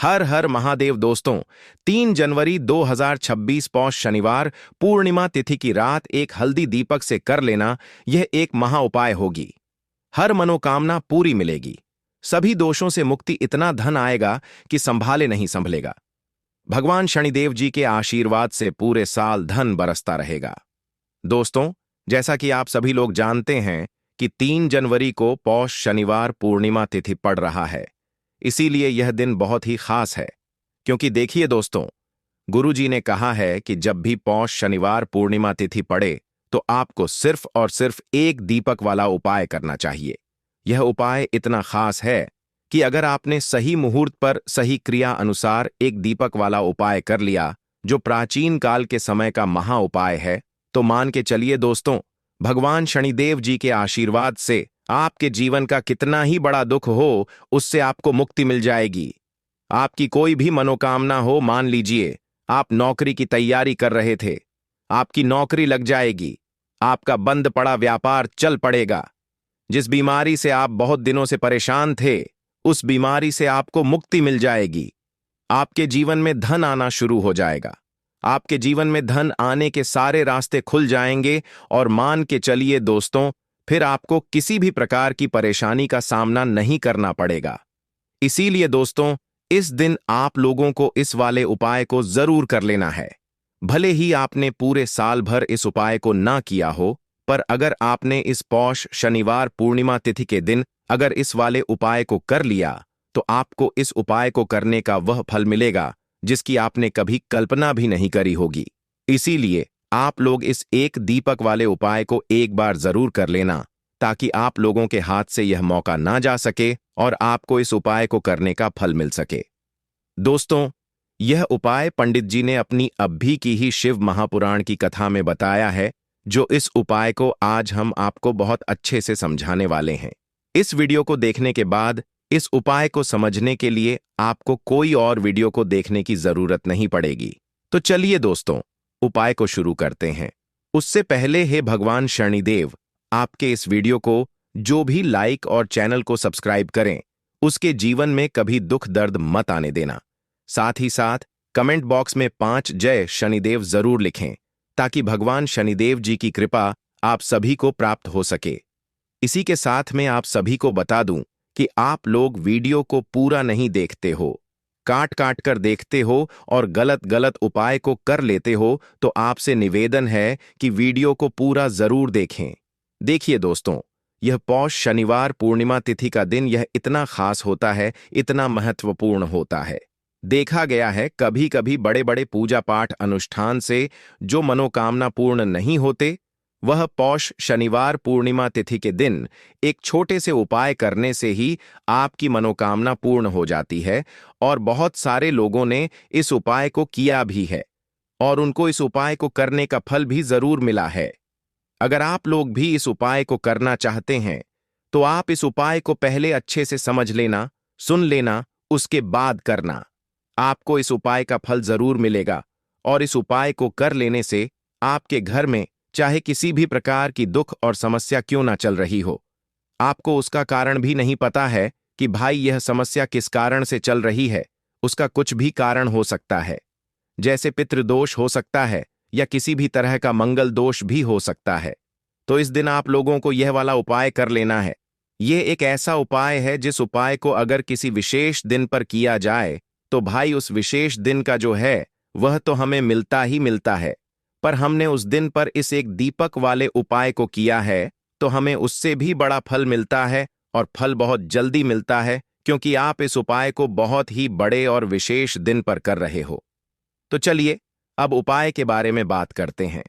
हर हर महादेव दोस्तों। 3 जनवरी 2026 पौष शनिवार पूर्णिमा तिथि की रात एक हल्दी दीपक से कर लेना, यह एक महा उपाय होगी। हर मनोकामना पूरी मिलेगी। सभी दोषों से मुक्ति, इतना धन आएगा कि संभाले नहीं संभलेगा। भगवान शनिदेव जी के आशीर्वाद से पूरे साल धन बरसता रहेगा। दोस्तों, जैसा कि आप सभी लोग जानते हैं कि 3 जनवरी को पौष शनिवार पूर्णिमा तिथि पड़ रहा है। इसीलिए यह दिन बहुत ही खास है, क्योंकि देखिए दोस्तों, गुरुजी ने कहा है कि जब भी पौष शनिवार पूर्णिमा तिथि पड़े तो आपको सिर्फ और सिर्फ एक दीपक वाला उपाय करना चाहिए। यह उपाय इतना खास है कि अगर आपने सही मुहूर्त पर सही क्रिया अनुसार एक दीपक वाला उपाय कर लिया, जो प्राचीन काल के समय का महा उपाय है, तो मान के चलिए दोस्तों, भगवान शनिदेव जी के आशीर्वाद से आपके जीवन का कितना ही बड़ा दुख हो, उससे आपको मुक्ति मिल जाएगी। आपकी कोई भी मनोकामना हो, मान लीजिए आप नौकरी की तैयारी कर रहे थे, आपकी नौकरी लग जाएगी। आपका बंद पड़ा व्यापार चल पड़ेगा। जिस बीमारी से आप बहुत दिनों से परेशान थे, उस बीमारी से आपको मुक्ति मिल जाएगी। आपके जीवन में धन आना शुरू हो जाएगा। आपके जीवन में धन आने के सारे रास्ते खुल जाएंगे और मान के चलिए दोस्तों, फिर आपको किसी भी प्रकार की परेशानी का सामना नहीं करना पड़ेगा। इसीलिए दोस्तों, इस दिन आप लोगों को इस वाले उपाय को जरूर कर लेना है। भले ही आपने पूरे साल भर इस उपाय को ना किया हो, पर अगर आपने इस पौष शनिवार पूर्णिमा तिथि के दिन अगर इस वाले उपाय को कर लिया, तो आपको इस उपाय को करने का वह फल मिलेगा जिसकी आपने कभी कल्पना भी नहीं करी होगी। इसीलिए आप लोग इस एक दीपक वाले उपाय को एक बार जरूर कर लेना, ताकि आप लोगों के हाथ से यह मौका ना जा सके और आपको इस उपाय को करने का फल मिल सके। दोस्तों, यह उपाय पंडित जी ने अपनी अभी की ही शिव महापुराण की कथा में बताया है, जो इस उपाय को आज हम आपको बहुत अच्छे से समझाने वाले हैं। इस वीडियो को देखने के बाद इस उपाय को समझने के लिए आपको कोई और वीडियो को देखने की जरूरत नहीं पड़ेगी। तो चलिए दोस्तों, उपाय को शुरू करते हैं। उससे पहले हे भगवान शनिदेव, आपके इस वीडियो को जो भी लाइक और चैनल को सब्सक्राइब करें, उसके जीवन में कभी दुख दर्द मत आने देना। साथ ही साथ कमेंट बॉक्स में 5 जय शनिदेव जरूर लिखें, ताकि भगवान शनिदेव जी की कृपा आप सभी को प्राप्त हो सके। इसी के साथ में आप सभी को बता दूं कि आप लोग वीडियो को पूरा नहीं देखते हो, काट काट कर देखते हो और गलत गलत उपाय को कर लेते हो, तो आपसे निवेदन है कि वीडियो को पूरा जरूर देखें। देखिए दोस्तों, यह पौष शनिवार पूर्णिमा तिथि का दिन यह इतना खास होता है, इतना महत्वपूर्ण होता है। देखा गया है कभी कभी बड़े बड़े पूजा पाठ अनुष्ठान से जो मनोकामना पूर्ण नहीं होते, वह पौष शनिवार पूर्णिमा तिथि के दिन एक छोटे से उपाय करने से ही आपकी मनोकामना पूर्ण हो जाती है। और बहुत सारे लोगों ने इस उपाय को किया भी है और उनको इस उपाय को करने का फल भी जरूर मिला है। अगर आप लोग भी इस उपाय को करना चाहते हैं, तो आप इस उपाय को पहले अच्छे से समझ लेना, सुन लेना, उसके बाद करना। आपको इस उपाय का फल जरूर मिलेगा और इस उपाय को कर लेने से आपके घर में चाहे किसी भी प्रकार की दुख और समस्या क्यों ना चल रही हो, आपको उसका कारण भी नहीं पता है कि भाई यह समस्या किस कारण से चल रही है, उसका कुछ भी कारण हो सकता है। जैसे पितृदोष हो सकता है या किसी भी तरह का मंगल दोष भी हो सकता है। तो इस दिन आप लोगों को यह वाला उपाय कर लेना है। यह एक ऐसा उपाय है जिस उपाय को अगर किसी विशेष दिन पर किया जाए, तो भाई उस विशेष दिन का जो है वह तो हमें मिलता ही मिलता है, पर हमने उस दिन पर इस एक दीपक वाले उपाय को किया है तो हमें उससे भी बड़ा फल मिलता है, और फल बहुत जल्दी मिलता है, क्योंकि आप इस उपाय को बहुत ही बड़े और विशेष दिन पर कर रहे हो। तो चलिए अब उपाय के बारे में बात करते हैं,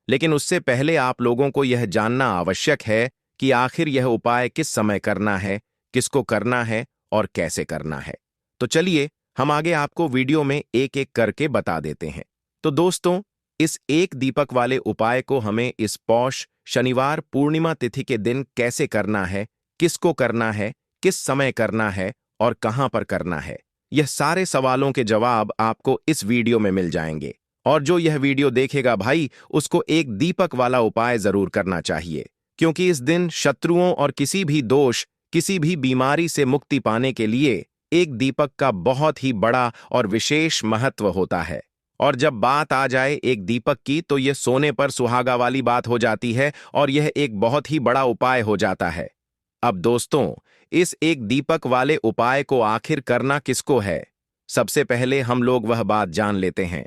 लेकिन उससे पहले आप लोगों को यह जानना आवश्यक है कि आखिर यह उपाय किस समय करना है, किसको करना है और कैसे करना है। तो चलिए हम आगे आपको वीडियो में एक एक करके बता देते हैं। तो दोस्तों, इस एक दीपक वाले उपाय को हमें इस पौष शनिवार पूर्णिमा तिथि के दिन कैसे करना है, किसको करना है, किस समय करना है और कहां पर करना है, यह सारे सवालों के जवाब आपको इस वीडियो में मिल जाएंगे। और जो यह वीडियो देखेगा भाई, उसको एक दीपक वाला उपाय जरूर करना चाहिए, क्योंकि इस दिन शत्रुओं और किसी भी दोष, किसी भी बीमारी से मुक्ति पाने के लिए एक दीपक का बहुत ही बड़ा और विशेष महत्व होता है। और जब बात आ जाए एक दीपक की तो यह सोने पर सुहागा वाली बात हो जाती है और यह एक बहुत ही बड़ा उपाय हो जाता है। अब दोस्तों, इस एक दीपक वाले उपाय को आखिर करना किसको है? सबसे पहले हम लोग वह बात जान लेते हैं।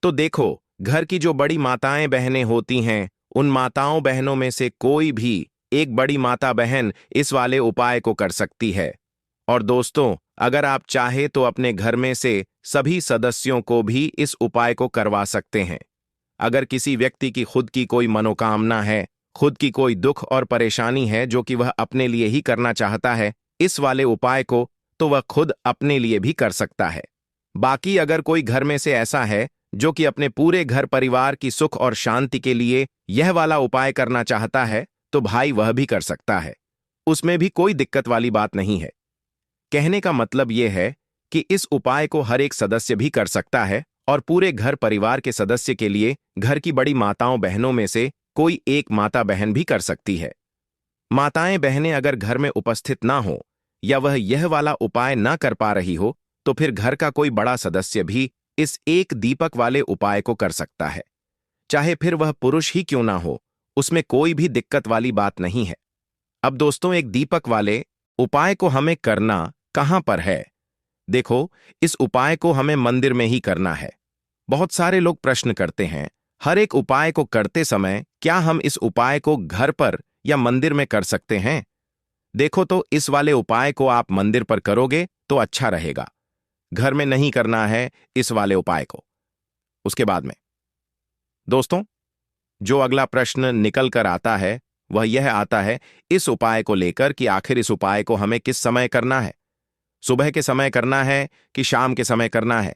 तो देखो, घर की जो बड़ी माताएं बहनें होती हैं, उन माताओं बहनों में से कोई भी एक बड़ी माता बहन इस वाले उपाय को कर सकती है। और दोस्तों, अगर आप चाहे तो अपने घर में से सभी सदस्यों को भी इस उपाय को करवा सकते हैं। अगर किसी व्यक्ति की खुद की कोई मनोकामना है, खुद की कोई दुख और परेशानी है जो कि वह अपने लिए ही करना चाहता है इस वाले उपाय को, तो वह खुद अपने लिए भी कर सकता है। बाकी अगर कोई घर में से ऐसा है जो कि अपने पूरे घर परिवार की सुख और शांति के लिए यह वाला उपाय करना चाहता है, तो भाई वह भी कर सकता है। उसमें भी कोई दिक्कत वाली बात नहीं है। कहने का मतलब यह है कि इस उपाय को हर एक सदस्य भी कर सकता है और पूरे घर परिवार के सदस्य के लिए घर की बड़ी माताओं बहनों में से कोई एक माता बहन भी कर सकती है। माताएं बहनें अगर घर में उपस्थित ना हो या वह यह वाला उपाय ना कर पा रही हो, तो फिर घर का कोई बड़ा सदस्य भी इस एक दीपक वाले उपाय को कर सकता है। चाहे फिर वह पुरुष ही क्यों ना हो, उसमें कोई भी दिक्कत वाली बात नहीं है। अब दोस्तों, एक दीपक वाले उपाय को हमें करना कहां पर है? देखो, इस उपाय को हमें मंदिर में ही करना है। बहुत सारे लोग प्रश्न करते हैं, हर एक उपाय को करते समय क्या हम इस उपाय को घर पर या मंदिर में कर सकते हैं? देखो, तो इस वाले उपाय को आप मंदिर पर करोगे तो अच्छा रहेगा। घर में नहीं करना है इस वाले उपाय को। उसके बाद में दोस्तों, जो अगला प्रश्न निकल कर आता है वह यह आता है इस उपाय को लेकर कि आखिर इस उपाय को हमें किस समय करना है? सुबह के समय करना है कि शाम के समय करना है?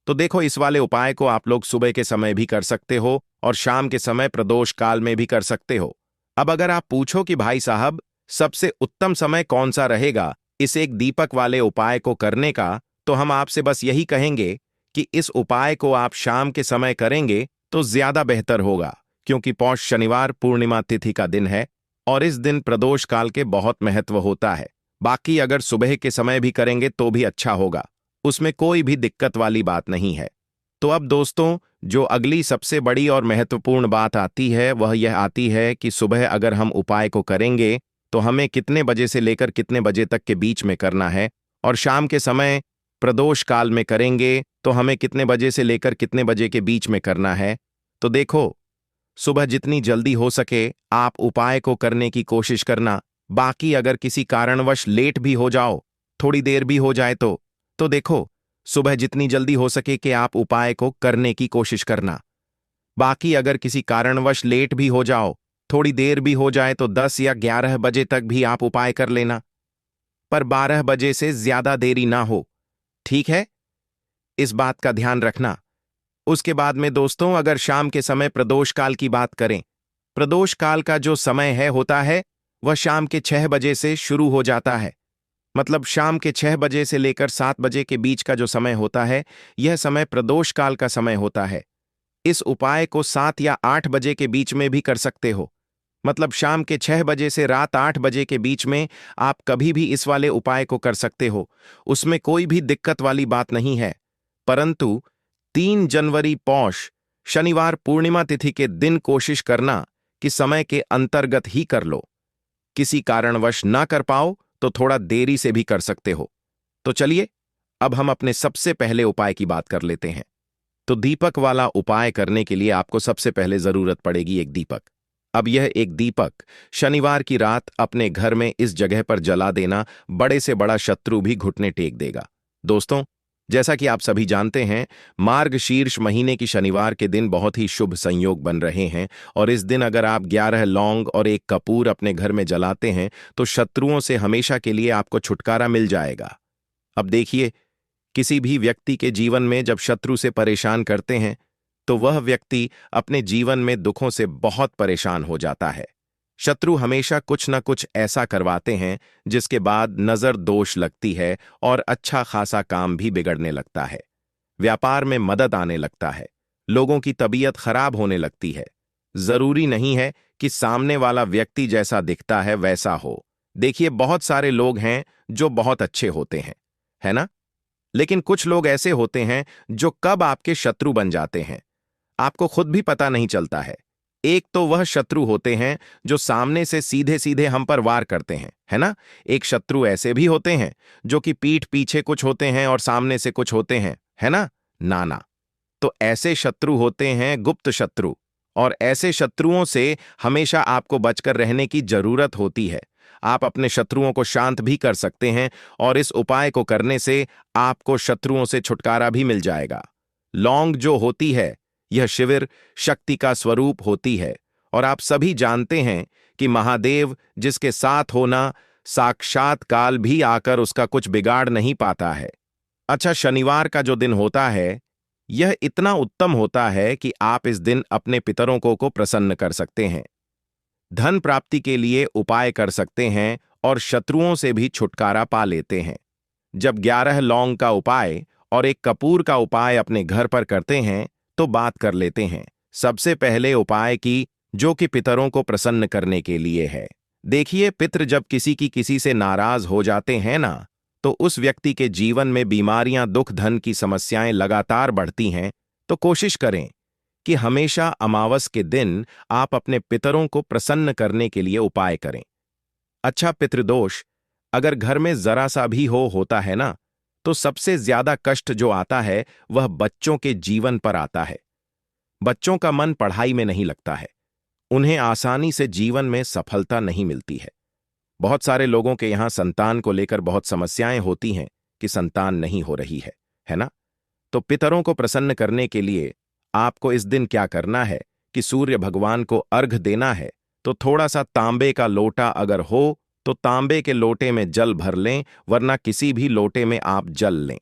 तो देखो, इस वाले उपाय को आप लोग सुबह के समय भी कर सकते हो और शाम के समय प्रदोष काल में भी कर सकते हो। अब अगर आप पूछो कि भाई साहब, सबसे उत्तम समय कौन सा रहेगा इस एक दीपक वाले उपाय को करने का, तो हम आपसे बस यही कहेंगे कि इस उपाय को आप शाम के समय करेंगे तो ज्यादा बेहतर होगा, क्योंकि पौष शनिवार पूर्णिमा तिथि का दिन है और इस दिन प्रदोष काल के बहुत महत्व होता है। बाकी अगर सुबह के समय भी करेंगे तो भी अच्छा होगा, उसमें कोई भी दिक्कत वाली बात नहीं है। तो अब दोस्तों, जो अगली सबसे बड़ी और महत्वपूर्ण बात आती है वह यह आती है कि सुबह अगर हम उपाय को करेंगे तो हमें कितने बजे से लेकर कितने बजे तक के बीच में करना है, और शाम के समय प्रदोष काल में करेंगे तो हमें कितने बजे से लेकर कितने बजे के बीच में करना है। तो देखो, सुबह जितनी जल्दी हो सके आप उपाय को करने की कोशिश करना। बाकी अगर किसी कारणवश लेट भी हो जाओ, थोड़ी देर भी हो जाए तो देखो, सुबह जितनी जल्दी हो सके कि आप उपाय को करने की कोशिश करना। बाकी अगर किसी कारणवश लेट भी हो जाओ, थोड़ी देर भी हो जाए, तो 10 या 11 बजे तक भी आप उपाय कर लेना, पर 12 बजे से ज्यादा देरी ना हो। ठीक है, इस बात का ध्यान रखना। उसके बाद में दोस्तों, अगर शाम के समय प्रदोष काल की बात करें, प्रदोष काल का जो समय होता है वह शाम के 6 बजे से शुरू हो जाता है। मतलब शाम के 6 बजे से लेकर 7 बजे के बीच का जो समय होता है, यह समय प्रदोष काल का समय होता है। इस उपाय को 7 या 8 बजे के बीच में भी कर सकते हो। मतलब शाम के 6 बजे से रात 8 बजे के बीच में आप कभी भी इस वाले उपाय को कर सकते हो, उसमें कोई भी दिक्कत वाली बात नहीं है। परंतु 3 जनवरी पौष शनिवार पूर्णिमा तिथि के दिन कोशिश करना कि समय के अंतर्गत ही कर लो। किसी कारणवश ना कर पाओ तो थोड़ा देरी से भी कर सकते हो। तो चलिए, अब हम अपने सबसे पहले उपाय की बात कर लेते हैं। तो दीपक वाला उपाय करने के लिए आपको सबसे पहले जरूरत पड़ेगी एक दीपक। अब यह एक दीपक शनिवार की रात अपने घर में इस जगह पर जला देना, बड़े से बड़ा शत्रु भी घुटने टेक देगा। दोस्तों, जैसा कि आप सभी जानते हैं, मार्गशीर्ष महीने की शनिवार के दिन बहुत ही शुभ संयोग बन रहे हैं और इस दिन अगर आप 11 लौंग और एक कपूर अपने घर में जलाते हैं तो शत्रुओं से हमेशा के लिए आपको छुटकारा मिल जाएगा। अब देखिए, किसी भी व्यक्ति के जीवन में जब शत्रु से परेशान करते हैं तो वह व्यक्ति अपने जीवन में दुखों से बहुत परेशान हो जाता है। शत्रु हमेशा कुछ न कुछ ऐसा करवाते हैं जिसके बाद नजर दोष लगती है और अच्छा खासा काम भी बिगड़ने लगता है। व्यापार में मदद आने लगता है, लोगों की तबीयत खराब होने लगती है। जरूरी नहीं है कि सामने वाला व्यक्ति जैसा दिखता है वैसा हो। देखिए, बहुत सारे लोग हैं जो बहुत अच्छे होते हैं, है ना? लेकिन कुछ लोग ऐसे होते हैं जो कब आपके शत्रु बन जाते हैं आपको खुद भी पता नहीं चलता है। एक तो वह शत्रु होते हैं जो सामने से सीधे सीधे हम पर वार करते हैं, है ना? एक शत्रु ऐसे भी होते हैं जो कि पीठ पीछे कुछ होते हैं और सामने से कुछ होते हैं, है ना? ना ना। तो ऐसे शत्रु होते हैं गुप्त शत्रु। और ऐसे शत्रुओं से हमेशा आपको बचकर रहने की जरूरत होती है। आप अपने शत्रुओं को शांत भी कर सकते हैं और इस उपाय को करने से आपको शत्रुओं से छुटकारा भी मिल जाएगा। लौंग जो होती है यह शिविर शक्ति का स्वरूप होती है और आप सभी जानते हैं कि महादेव जिसके साथ होना साक्षात काल भी आकर उसका कुछ बिगाड़ नहीं पाता है। अच्छा, शनिवार का जो दिन होता है यह इतना उत्तम होता है कि आप इस दिन अपने पितरों को प्रसन्न कर सकते हैं, धन प्राप्ति के लिए उपाय कर सकते हैं और शत्रुओं से भी छुटकारा पा लेते हैं। जब 11 लौंग का उपाय और एक कपूर का उपाय अपने घर पर करते हैं तो बात कर लेते हैं सबसे पहले उपाय की, जो कि पितरों को प्रसन्न करने के लिए है। देखिए, पितृ जब किसी से नाराज हो जाते हैं ना, तो उस व्यक्ति के जीवन में बीमारियां, दुख, धन की समस्याएं लगातार बढ़ती हैं। तो कोशिश करें कि हमेशा अमावस के दिन आप अपने पितरों को प्रसन्न करने के लिए उपाय करें। अच्छा, पितृदोष अगर घर में जरा सा भी होता है ना, तो सबसे ज्यादा कष्ट जो आता है वह बच्चों के जीवन पर आता है। बच्चों का मन पढ़ाई में नहीं लगता है, उन्हें आसानी से जीवन में सफलता नहीं मिलती है। बहुत सारे लोगों के यहां संतान को लेकर बहुत समस्याएं होती हैं कि संतान नहीं हो रही है ना? तो पितरों को प्रसन्न करने के लिए आपको इस दिन क्या करना है कि सूर्य भगवान को अर्घ देना है। तो थोड़ा सा तांबे का लोटा अगर हो तो तांबे के लोटे में जल भर लें, वरना किसी भी लोटे में आप जल लें।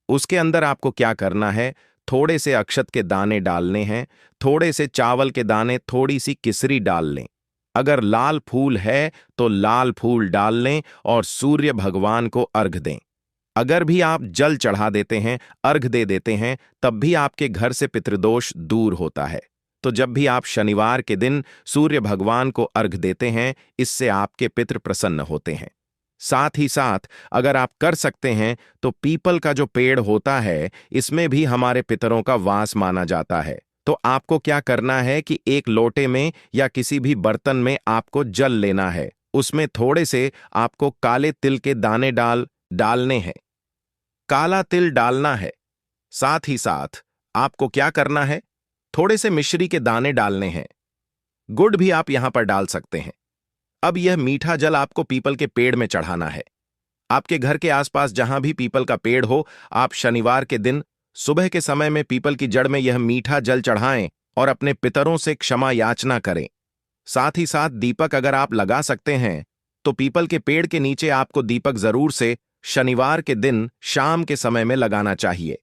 उसके अंदर आपको क्या करना है, थोड़े से अक्षत के दाने डालने हैं, थोड़े से चावल के दाने, थोड़ी सी किसरी डाल लें। अगर लाल फूल है तो लाल फूल डाल लें और सूर्य भगवान को अर्घ दें। अगर भी आप जल चढ़ा देते हैं, अर्घ दे देते हैं, तब भी आपके घर से पितृदोष दूर होता है। तो जब भी आप शनिवार के दिन सूर्य भगवान को अर्घ देते हैं, इससे आपके पितृ प्रसन्न होते हैं। साथ ही साथ अगर आप कर सकते हैं तो पीपल का जो पेड़ होता है, इसमें भी हमारे पितरों का वास माना जाता है। तो आपको क्या करना है कि एक लोटे में या किसी भी बर्तन में आपको जल लेना है, उसमें थोड़े से आपको काले तिल के दाने डालने हैं। काला तिल डालना है। साथ ही साथ आपको क्या करना है, थोड़े से मिश्री के दाने डालने हैं। गुड़ भी आप यहां पर डाल सकते हैं। अब यह मीठा जल आपको पीपल के पेड़ में चढ़ाना है। आपके घर के आसपास जहां भी पीपल का पेड़ हो, आप शनिवार के दिन सुबह के समय में पीपल की जड़ में यह मीठा जल चढ़ाएं और अपने पितरों से क्षमा याचना करें। साथ ही साथ दीपक अगर आप लगा सकते हैं तो पीपल के पेड़ के नीचे आपको दीपक जरूर से शनिवार के दिन शाम के समय में लगाना चाहिए।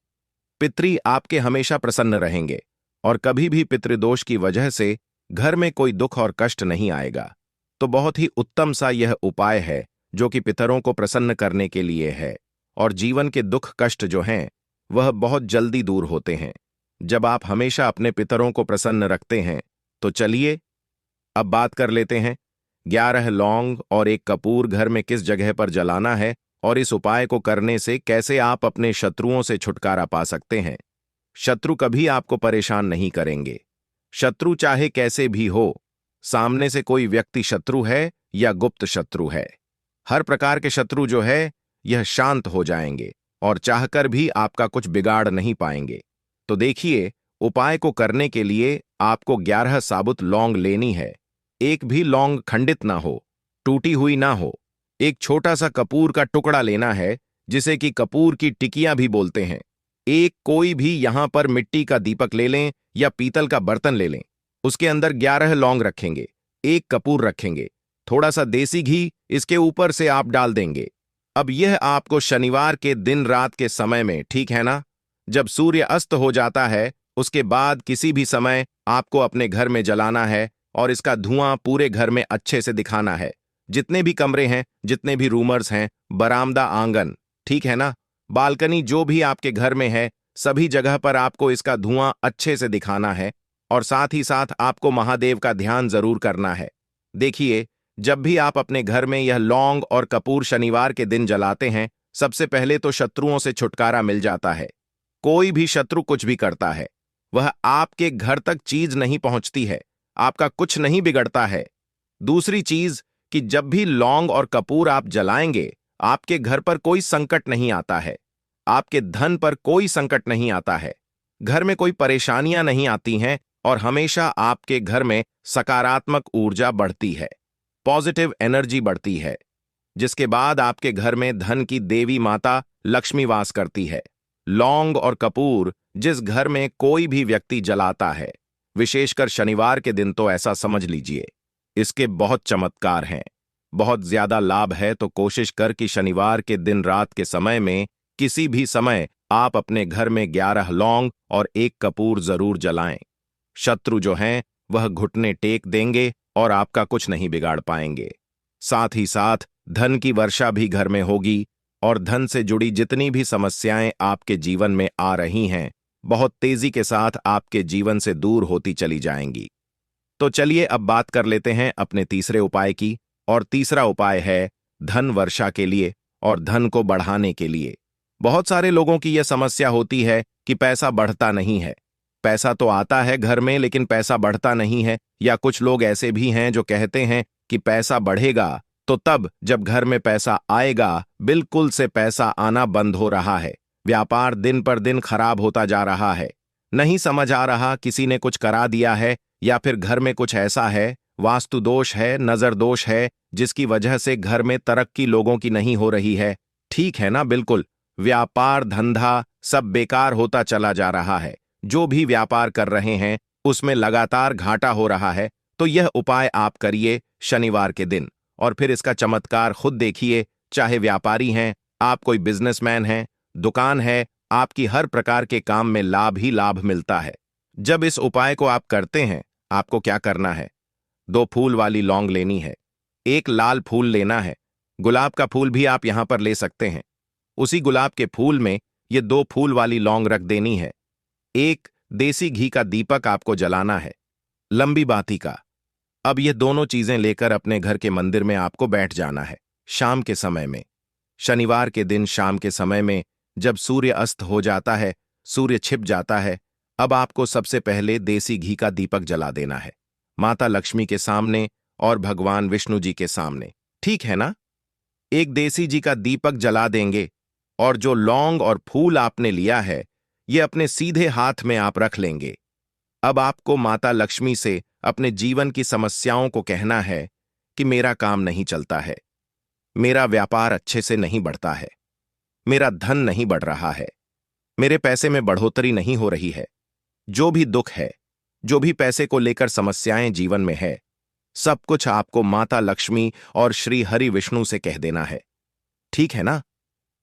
पितृ आपके हमेशा प्रसन्न रहेंगे और कभी भी पितृदोष की वजह से घर में कोई दुख और कष्ट नहीं आएगा। तो बहुत ही उत्तम सा यह उपाय है जो कि पितरों को प्रसन्न करने के लिए है, और जीवन के दुख कष्ट जो हैं वह बहुत जल्दी दूर होते हैं जब आप हमेशा अपने पितरों को प्रसन्न रखते हैं। तो चलिए अब बात कर लेते हैं 11 लौंग और एक कपूर घर में किस जगह पर जलाना है और इस उपाय को करने से कैसे आप अपने शत्रुओं से छुटकारा पा सकते हैं। शत्रु कभी आपको परेशान नहीं करेंगे। शत्रु चाहे कैसे भी हो, सामने से कोई व्यक्ति शत्रु है या गुप्त शत्रु है, हर प्रकार के शत्रु जो है यह शांत हो जाएंगे और चाहकर भी आपका कुछ बिगाड़ नहीं पाएंगे। तो देखिए, उपाय को करने के लिए आपको 11 साबुत लौंग लेनी है। एक भी लौंग खंडित ना हो, टूटी हुई ना हो। एक छोटा सा कपूर का टुकड़ा लेना है, जिसे कि कपूर की टिकियां भी बोलते हैं। एक कोई भी यहां पर मिट्टी का दीपक ले लें या पीतल का बर्तन ले लें। उसके अंदर 11 लौंग रखेंगे, एक कपूर रखेंगे, थोड़ा सा देसी घी इसके ऊपर से आप डाल देंगे। अब यह आपको शनिवार के दिन रात के समय में, ठीक है ना, जब सूर्य अस्त हो जाता है उसके बाद किसी भी समय आपको अपने घर में जलाना है और इसका धुआं पूरे घर में अच्छे से दिखाना है। जितने भी कमरे हैं, जितने भी रूमर्स हैं, बरामदा, आंगन, ठीक है ना, बालकनी, जो भी आपके घर में है, सभी जगह पर आपको इसका धुआं अच्छे से दिखाना है। और साथ ही साथ आपको महादेव का ध्यान जरूर करना है। देखिए, जब भी आप अपने घर में यह लौंग और कपूर शनिवार के दिन जलाते हैं सबसे पहले तो शत्रुओं से छुटकारा मिल जाता है। कोई भी शत्रु कुछ भी करता है, वह आपके घर तक चीज नहीं पहुंचती है, आपका कुछ नहीं बिगड़ता है। दूसरी चीज कि जब भी लौंग और कपूर आप जलाएंगे, आपके घर पर कोई संकट नहीं आता है, आपके धन पर कोई संकट नहीं आता है, घर में कोई परेशानियां नहीं आती हैं और हमेशा आपके घर में सकारात्मक ऊर्जा बढ़ती है, पॉजिटिव एनर्जी बढ़ती है, जिसके बाद आपके घर में धन की देवी माता लक्ष्मी वास करती है। लौंग और कपूर जिस घर में कोई भी व्यक्ति जलाता है, विशेषकर शनिवार के दिन, तो ऐसा समझ लीजिए इसके बहुत चमत्कार हैं, बहुत ज्यादा लाभ है। तो कोशिश कर कि शनिवार के दिन रात के समय में किसी भी समय आप अपने घर में 11 लौंग और 1 कपूर जरूर जलाएं। शत्रु जो हैं वह घुटने टेक देंगे और आपका कुछ नहीं बिगाड़ पाएंगे। साथ ही साथ धन की वर्षा भी घर में होगी और धन से जुड़ी जितनी भी समस्याएं आपके जीवन में आ रही हैं, बहुत तेजी के साथ आपके जीवन से दूर होती चली जाएंगी। तो चलिए अब बात कर लेते हैं अपने तीसरे उपाय की। और तीसरा उपाय है धन वर्षा के लिए और धन को बढ़ाने के लिए। बहुत सारे लोगों की यह समस्या होती है कि पैसा बढ़ता नहीं है। पैसा तो आता है घर में, लेकिन पैसा बढ़ता नहीं है। या कुछ लोग ऐसे भी हैं जो कहते हैं कि पैसा बढ़ेगा तो तब जब घर में पैसा आएगा, बिल्कुल से पैसा आना बंद हो रहा है। व्यापार दिन पर दिन खराब होता जा रहा है। नहीं समझ आ रहा, किसी ने कुछ करा दिया है या फिर घर में कुछ ऐसा है, वास्तु दोष है, नजर दोष है, जिसकी वजह से घर में तरक्की लोगों की नहीं हो रही है। ठीक है ना? बिल्कुल व्यापार धंधा सब बेकार होता चला जा रहा है। जो भी व्यापार कर रहे हैं उसमें लगातार घाटा हो रहा है। तो यह उपाय आप करिए शनिवार के दिन और फिर इसका चमत्कार खुद देखिए। चाहे व्यापारी हैं, आप कोई बिजनेसमैन हैं, दुकान है, आपकी हर प्रकार के काम में लाभ ही लाभ मिलता है। जब इस उपाय को आप करते हैं, आपको क्या करना है? 2 फूल वाली लौंग लेनी है, 1 लाल फूल लेना है, गुलाब का फूल भी आप यहां पर ले सकते हैं। उसी गुलाब के फूल में ये 2 फूल वाली लौंग रख देनी है। 1 देसी घी का दीपक आपको जलाना है, लंबी बाती का। अब ये दोनों चीजें लेकर अपने घर के मंदिर में आपको बैठ जाना है शाम के समय में। शनिवार के दिन शाम के समय में जब सूर्य अस्त हो जाता है, सूर्य छिप जाता है, अब आपको सबसे पहले देसी घी का दीपक जला देना है, माता लक्ष्मी के सामने और भगवान विष्णु जी के सामने। ठीक है ना? एक देसी जी का दीपक जला देंगे और जो लौंग और फूल आपने लिया है, ये अपने सीधे हाथ में आप रख लेंगे। अब आपको माता लक्ष्मी से अपने जीवन की समस्याओं को कहना है कि मेरा काम नहीं चलता है, मेरा व्यापार अच्छे से नहीं बढ़ता है, मेरा धन नहीं बढ़ रहा है, मेरे पैसे में बढ़ोतरी नहीं हो रही है। जो भी दुख है, जो भी पैसे को लेकर समस्याएं जीवन में है, सब कुछ आपको माता लक्ष्मी और श्री हरि विष्णु से कह देना है। ठीक है ना?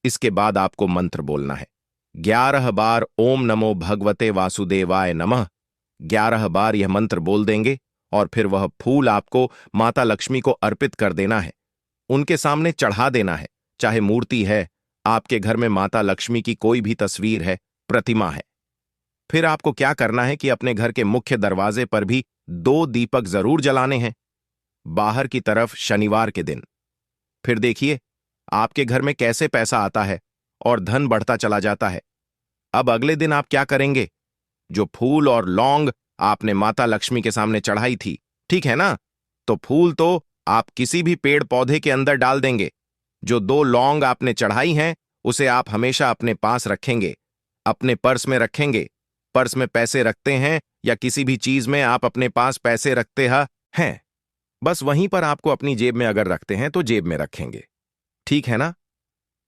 इसके बाद आपको मंत्र बोलना है 11 बार ओम नमो भगवते वासुदेवाय नमः। 11 बार यह मंत्र बोल देंगे और फिर वह फूल आपको माता लक्ष्मी को अर्पित कर देना है, उनके सामने चढ़ा देना है। चाहे मूर्ति है, आपके घर में माता लक्ष्मी की कोई भी तस्वीर है, प्रतिमा है। फिर आपको क्या करना है कि अपने घर के मुख्य दरवाजे पर भी 2 दीपक जरूर जलाने हैं, बाहर की तरफ शनिवार के दिन। फिर देखिए आपके घर में कैसे पैसा आता है और धन बढ़ता चला जाता है। अब अगले दिन आप क्या करेंगे? जो फूल और लौंग आपने माता लक्ष्मी के सामने चढ़ाई थी, ठीक है ना, तो फूल तो आप किसी भी पेड़ पौधे के अंदर डाल देंगे। जो 2 लौंग आपने चढ़ाई हैं उसे आप हमेशा अपने पास रखेंगे, अपने पर्स में रखेंगे। पर्स में पैसे रखते हैं या किसी भी चीज में आप अपने पास पैसे रखते हैं, बस वहीं पर आपको अपनी जेब में अगर रखते हैं तो जेब में रखेंगे। ठीक है ना?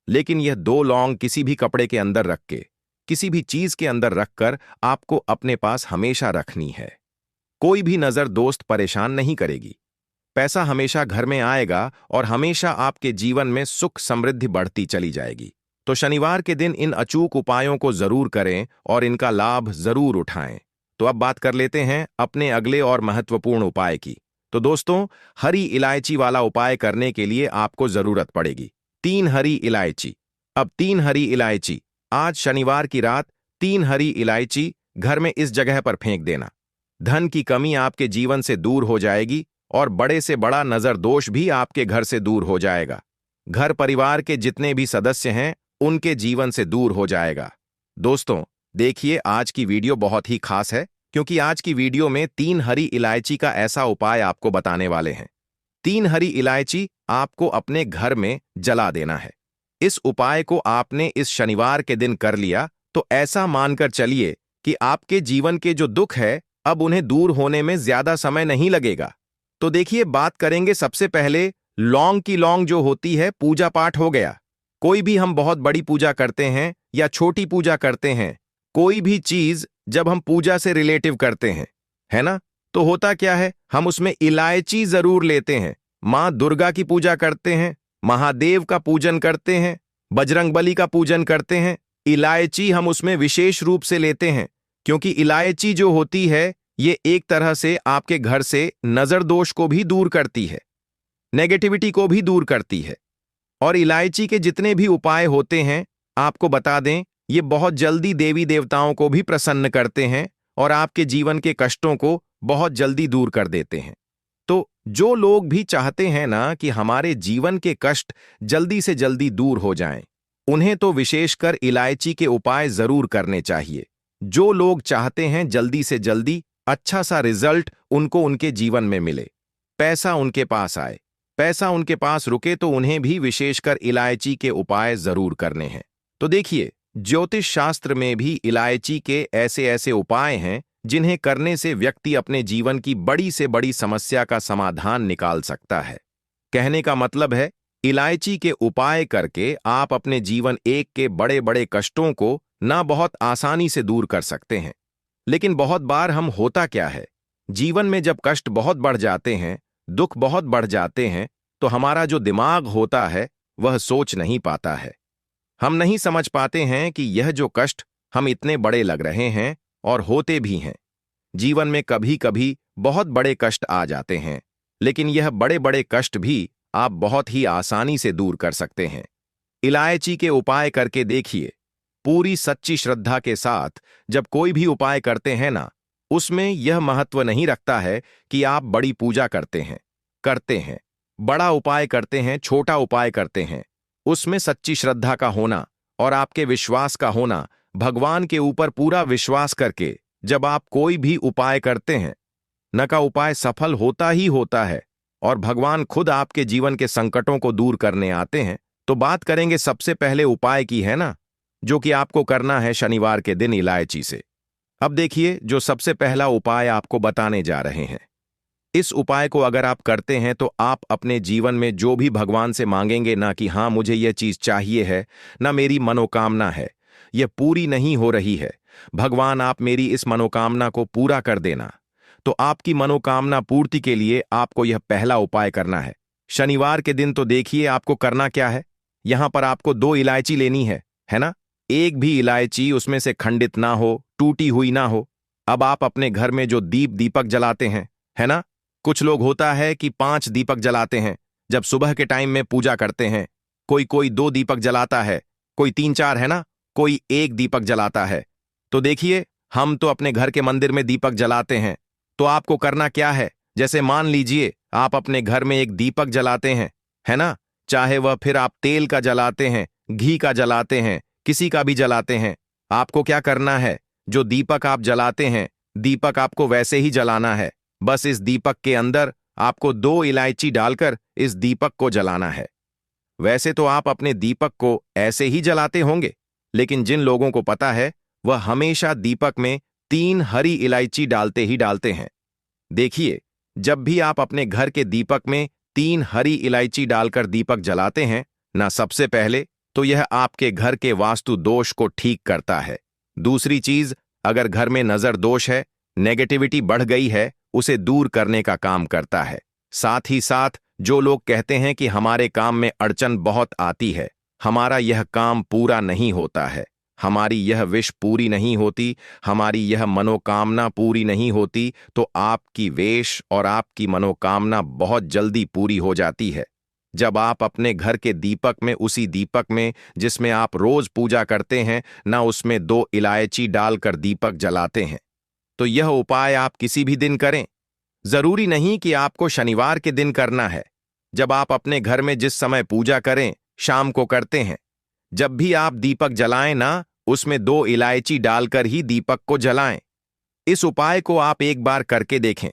लेकिन यह 2 लौंग किसी भी कपड़े के अंदर रख के, किसी भी चीज के अंदर रखकर आपको अपने पास हमेशा रखनी है। कोई भी नजर दोस्त परेशान नहीं करेगी। पैसा हमेशा घर में आएगा और हमेशा आपके जीवन में सुख समृद्धि बढ़ती चली जाएगी। तो शनिवार के दिन इन अचूक उपायों को जरूर करें और इनका लाभ जरूर उठाएं। तो अब बात कर लेते हैं अपने अगले और महत्वपूर्ण उपाय की। तो दोस्तों, हरी इलायची वाला उपाय करने के लिए आपको जरूरत पड़ेगी 3 हरी इलायची। अब 3 हरी इलायची, आज शनिवार की रात 3 हरी इलायची घर में इस जगह पर फेंक देना। धन की कमी आपके जीवन से दूर हो जाएगी और बड़े से बड़ा नजर दोष भी आपके घर से दूर हो जाएगा। घर परिवार के जितने भी सदस्य हैं उनके जीवन से दूर हो जाएगा। दोस्तों, देखिए आज की वीडियो बहुत ही खास है, क्योंकि आज की वीडियो में 3 हरी इलायची का ऐसा उपाय आपको बताने वाले हैं। 3 हरी इलायची आपको अपने घर में जला देना है। इस उपाय को आपने इस शनिवार के दिन कर लिया तो ऐसा मानकर चलिए कि आपके जीवन के जो दुख है अब उन्हें दूर होने में ज्यादा समय नहीं लगेगा। तो देखिए, बात करेंगे सबसे पहले लौंग की। लौंग जो होती है, पूजा पाठ हो गया। कोई भी हम बहुत बड़ी पूजा करते हैं या छोटी पूजा करते हैं, कोई भी चीज जब हम पूजा से रिलेटिव करते हैं, है ना, तो होता क्या है, हम उसमें इलायची जरूर लेते हैं। मां दुर्गा की पूजा करते हैं, महादेव का पूजन करते हैं, बजरंगबली का पूजन करते हैं, इलायची हम उसमें विशेष रूप से लेते हैं, क्योंकि इलायची जो होती है ये एक तरह से आपके घर से नजर दोष को भी दूर करती है, नेगेटिविटी को भी दूर करती है। और इलायची के जितने भी उपाय होते हैं, आपको बता दें, ये बहुत जल्दी देवी देवताओं को भी प्रसन्न करते हैं और आपके जीवन के कष्टों को बहुत जल्दी दूर कर देते हैं। तो जो लोग भी चाहते हैं ना कि हमारे जीवन के कष्ट जल्दी से जल्दी दूर हो जाएं, उन्हें तो विशेषकर इलायची के उपाय जरूर करने चाहिए। जो लोग चाहते हैं जल्दी से जल्दी अच्छा सा रिजल्ट उनको उनके जीवन में मिले, पैसा उनके पास आए, पैसा उनके पास रुके, तो उन्हें भी विशेषकर इलायची के उपाय जरूर करने हैं। तो देखिए, ज्योतिष शास्त्र में भी इलायची के ऐसे ऐसे उपाय हैं जिन्हें करने से व्यक्ति अपने जीवन की बड़ी से बड़ी समस्या का समाधान निकाल सकता है। कहने का मतलब है, इलायची के उपाय करके आप अपने जीवन एक के बड़े बड़े कष्टों को ना बहुत आसानी से दूर कर सकते हैं। लेकिन बहुत बार हम होता क्या है, जीवन में जब कष्ट बहुत बढ़ जाते हैं, दुख बहुत बढ़ जाते हैं, तो हमारा जो दिमाग होता है वह सोच नहीं पाता है। हम नहीं समझ पाते हैं कि यह जो कष्ट हम इतने बड़े लग रहे हैं और होते भी हैं। जीवन में कभी कभी बहुत बड़े कष्ट आ जाते हैं, लेकिन यह बड़े बड़े कष्ट भी आप बहुत ही आसानी से दूर कर सकते हैं। इलायची के उपाय करके देखिए। पूरी सच्ची श्रद्धा के साथ जब कोई भी उपाय करते हैं ना, उसमें यह महत्व नहीं रखता है कि आप बड़ी पूजा करते हैं, बड़ा उपाय करते हैं, छोटा उपाय करते हैं। उसमें सच्ची श्रद्धा का होना और आपके विश्वास का होना, भगवान के ऊपर पूरा विश्वास करके जब आप कोई भी उपाय करते हैं, न का उपाय सफल होता ही होता है और भगवान खुद आपके जीवन के संकटों को दूर करने आते हैं। तो बात करेंगे सबसे पहले उपाय की, है ना, जो कि आपको करना है शनिवार के दिन इलायची से। अब देखिए, जो सबसे पहला उपाय आपको बताने जा रहे हैं, इस उपाय को अगर आप करते हैं तो आप अपने जीवन में जो भी भगवान से मांगेंगे ना कि हाँ मुझे यह चीज चाहिए है, ना मेरी मनोकामना है, यह पूरी नहीं हो रही है, भगवान आप मेरी इस मनोकामना को पूरा कर देना, तो आपकी मनोकामना पूर्ति के लिए आपको यह पहला उपाय करना है। शनिवार के दिन तो देखिए आपको करना क्या है। यहां पर आपको 2 इलायची लेनी है ना। एक भी इलायची उसमें से खंडित ना हो, टूटी हुई ना हो। अब आप अपने घर में जो दीपक जलाते हैं, है ना, कुछ लोग होता है कि 5 दीपक जलाते हैं जब सुबह के टाइम में पूजा करते हैं। कोई 2 दीपक जलाता है, कोई 3-4, है ना, कोई 1 दीपक जलाता है। तो देखिए, हम तो अपने घर के मंदिर में दीपक जलाते हैं। तो आपको करना क्या है, जैसे मान लीजिए आप अपने घर में एक दीपक जलाते हैं, है ना, चाहे वह फिर आप तेल का जलाते हैं, घी का जलाते हैं, किसी का भी जलाते हैं। आपको क्या करना है, जो दीपक आप जलाते हैं, दीपक आपको वैसे ही जलाना है। बस इस दीपक के अंदर आपको 2 इलायची डालकर इस दीपक को जलाना है। वैसे तो आप अपने दीपक को ऐसे ही जलाते होंगे, लेकिन जिन लोगों को पता है वह हमेशा दीपक में 3 हरी इलायची डालते ही डालते हैं। देखिए, जब भी आप अपने घर के दीपक में 3 हरी इलायची डालकर दीपक जलाते हैं ना, सबसे पहले तो यह आपके घर के वास्तु दोष को ठीक करता है। दूसरी चीज, अगर घर में नजर दोष है, नेगेटिविटी बढ़ गई है, उसे दूर करने का काम करता है। साथ ही साथ जो लोग कहते हैं कि हमारे काम में अड़चन बहुत आती है, हमारा यह काम पूरा नहीं होता है, हमारी यह विश पूरी नहीं होती, हमारी यह मनोकामना पूरी नहीं होती, तो आपकी वेश और आपकी मनोकामना बहुत जल्दी पूरी हो जाती है। जब आप अपने घर के दीपक में, उसी दीपक में जिसमें आप रोज पूजा करते हैं ना, उसमें 2 इलायची डालकर दीपक जलाते हैं। तो यह उपाय आप किसी भी दिन करें, जरूरी नहीं कि आपको शनिवार के दिन करना है। जब आप अपने घर में जिस समय पूजा करें, शाम को करते हैं, जब भी आप दीपक जलाएं ना, उसमें 2 इलायची डालकर ही दीपक को जलाएं। इस उपाय को आप एक बार करके देखें।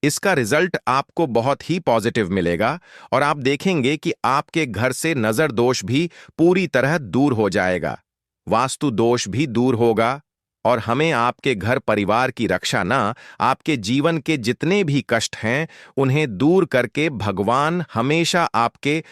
इसका रिजल्ट आपको बहुत ही पॉजिटिव मिलेगा और आप देखेंगे कि आपके घर से नजर दोष भी पूरी तरह दूर हो जाएगा, वास्तु दोष भी दूर होगा और हमें आपके घर परिवार की रक्षा ना, आपके जीवन के जितने भी कष्ट हैं उन्हें दूर करके भगवान हमेशा आपके